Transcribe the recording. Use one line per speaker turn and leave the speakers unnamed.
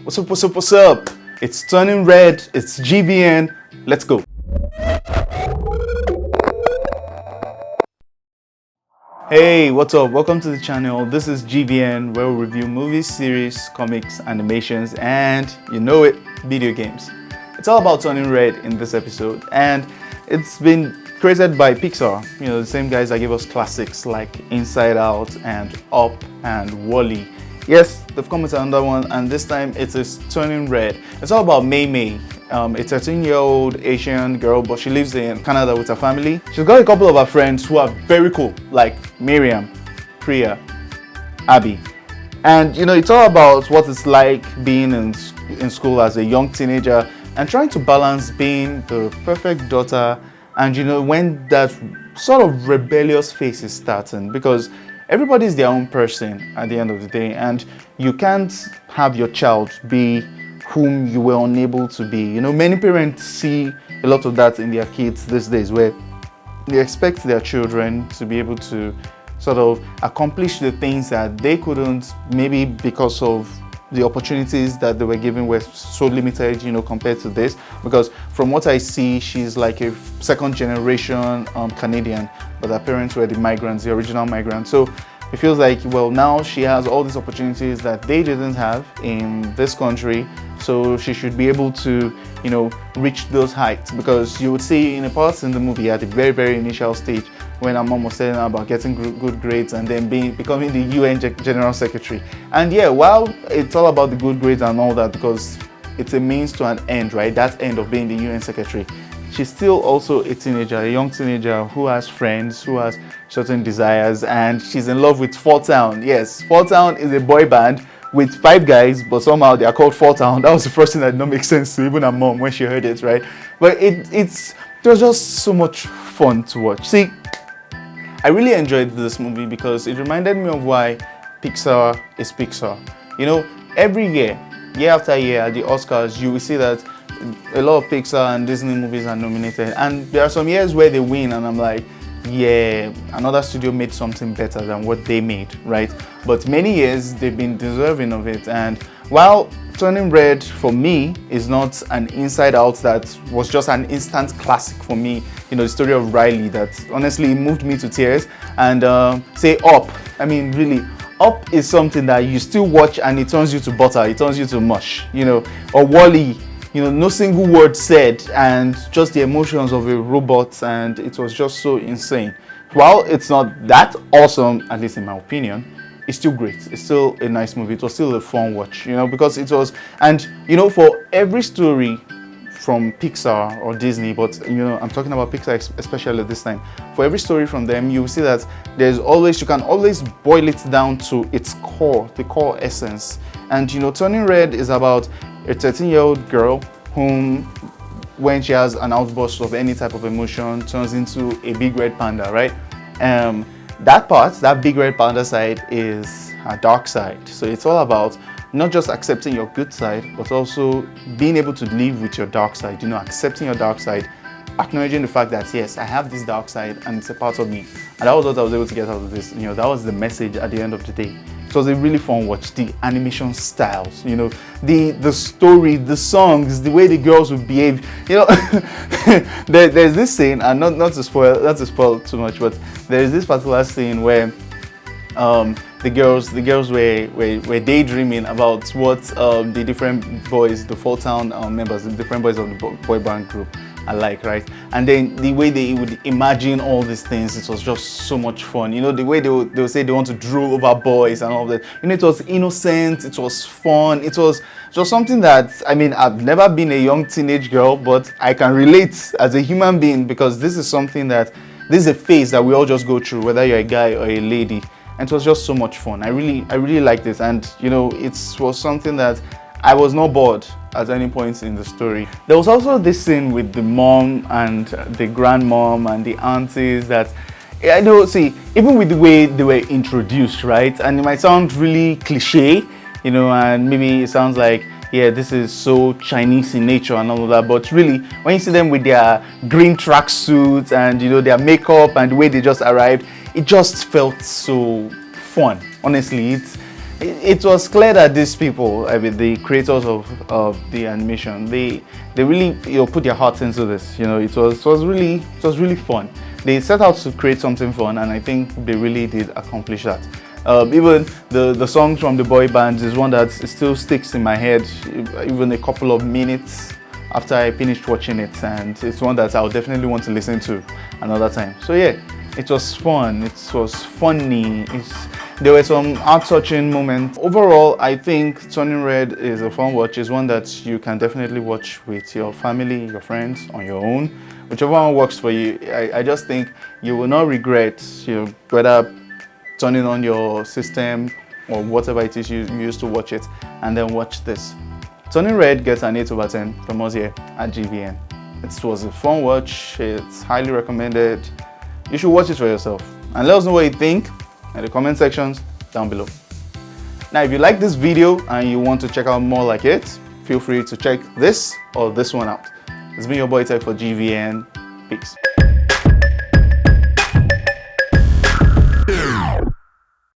What's up, what's up, what's up? It's turning red, it's GVN, let's go. Hey, what's up? Welcome to the channel. This is GVN, where we review movies, series, comics, animations, and you know it, video games. It's all about turning red in this episode, and it's been created by Pixar. You know, the same guys that gave us classics like Inside Out and Up and WALL-E. Yes, they've come with another one, and this time it is turning red. It's all about Mei Mei, a 13-year-old Asian girl, but she lives in Canada with her family. She's got a couple of her friends who are very cool, like Miriam, Priya, Abby. And you know, it's all about what it's like being in school as a young teenager and trying to balance being the perfect daughter and, you know, when that sort of rebellious phase is starting, because everybody's their own person at the end of the day, and you can't have your child be whom you were unable to be. You know, many parents see a lot of that in their kids these days, where they expect their children to be able to sort of accomplish the things that they couldn't, maybe because of the opportunities that they were given were so limited, you know, compared to this. Because from what I see, she's like a second generation Canadian, but her parents were the migrants, the original migrants. So it feels like, well, now she has all these opportunities that they didn't have in this country, so she should be able to, you know, reach those heights. Because you would see in a part in the movie at the very initial stage when her mom was telling her about getting good grades and then becoming the UN General Secretary. And yeah, while it's all about the good grades and all that, because it's a means to an end, right? That end of being the UN Secretary. She's still also a teenager, a young teenager who has friends, who has certain desires, and she's in love with Four Town. Yes, Four Town is a boy band with 5 guys, but somehow they are called Four Town. That was the first thing that did not make sense to even her mom when she heard it, right? But it was just so much fun to watch. See, I really enjoyed this movie because it reminded me of why Pixar is Pixar. You know, every year after year at the Oscars, you will see that a lot of Pixar and Disney movies are nominated, and there are some years where they win and I'm like, yeah, another studio made something better than what they made, right? But many years they've been deserving of it. And while Turning Red for me is not an Inside Out that was just an instant classic for me, you know, the story of Riley that honestly moved me to tears, and say Up, I mean, really, Up is something that you still watch and it turns you to butter, it turns you to mush, you know. Or WALL-E, you know, no single word said and just the emotions of a robot, and it was just so insane. While it's not that awesome, at least in my opinion, it's still great. It's still a nice movie. It was still a fun watch, you know, because it was, and you know, for every story from Pixar or Disney, but you know, I'm talking about Pixar especially this time. For every story from them, you will see that you can always boil it down to its core, the core essence. And you know, Turning Red is about a 13-year-old girl whom, when she has an outburst of any type of emotion, turns into a big red panda, right? That big red panda side is her dark side. So it's all about not just accepting your good side, but also being able to live with your dark side, you know, accepting your dark side, acknowledging the fact that, yes, I have this dark side and it's a part of me. And that was what I was able to get out of this. You know, that was the message at the end of the day. It was a really fun watch. The animation styles, you know, the story, the songs, the way the girls would behave. You know, there's this scene, and not to spoil too much, but there's this particular scene where the girls were daydreaming about what the different boys, the Four Town members, the different boys of the boy band group are like, right? And then the way they would imagine all these things, it was just so much fun. You know, the way they would say they want to drool over boys and all that. You know, it was innocent, it was fun, it was something that, I mean, I've never been a young teenage girl, but I can relate as a human being, because this is a phase that we all just go through, whether you're a guy or a lady. And it was just so much fun. I really liked it, and you know, it was something that I was not bored at any point in the story. There was also this scene with the mom and the grandmom and the aunties that, I know, see, even with the way they were introduced, right? And it might sound really cliche, you know, and maybe it sounds like, yeah, this is so Chinese in nature and all of that, but really, when you see them with their green tracksuits and, you know, their makeup and the way they just arrived, it just felt so fun. Honestly, it was clear that these people, I mean, the creators of the animation, they really, you know, put their hearts into this. You know, it was really fun. They set out to create something fun, and I think they really did accomplish that. Even the songs from the boy bands is one that still sticks in my head, even a couple of minutes after I finished watching it, and it's one that I'll definitely want to listen to another time. So yeah, it was fun, it was funny, there were some heart-touching moments. Overall, I think Turning Red is a fun watch. It's one that you can definitely watch with your family, your friends, on your own, whichever one works for you. I just think you will not regret, you know, whether turning on your system or whatever it is you use to watch it, and then watch this. Turning Red gets an 8/10 from us here at GVN. It was a fun watch, it's highly recommended. You should watch it for yourself, and let us know what you think in the comment sections down below. Now, if you like this video and you want to check out more like it, feel free to check this or this one out. It's been your boy Tech for GVN. Peace.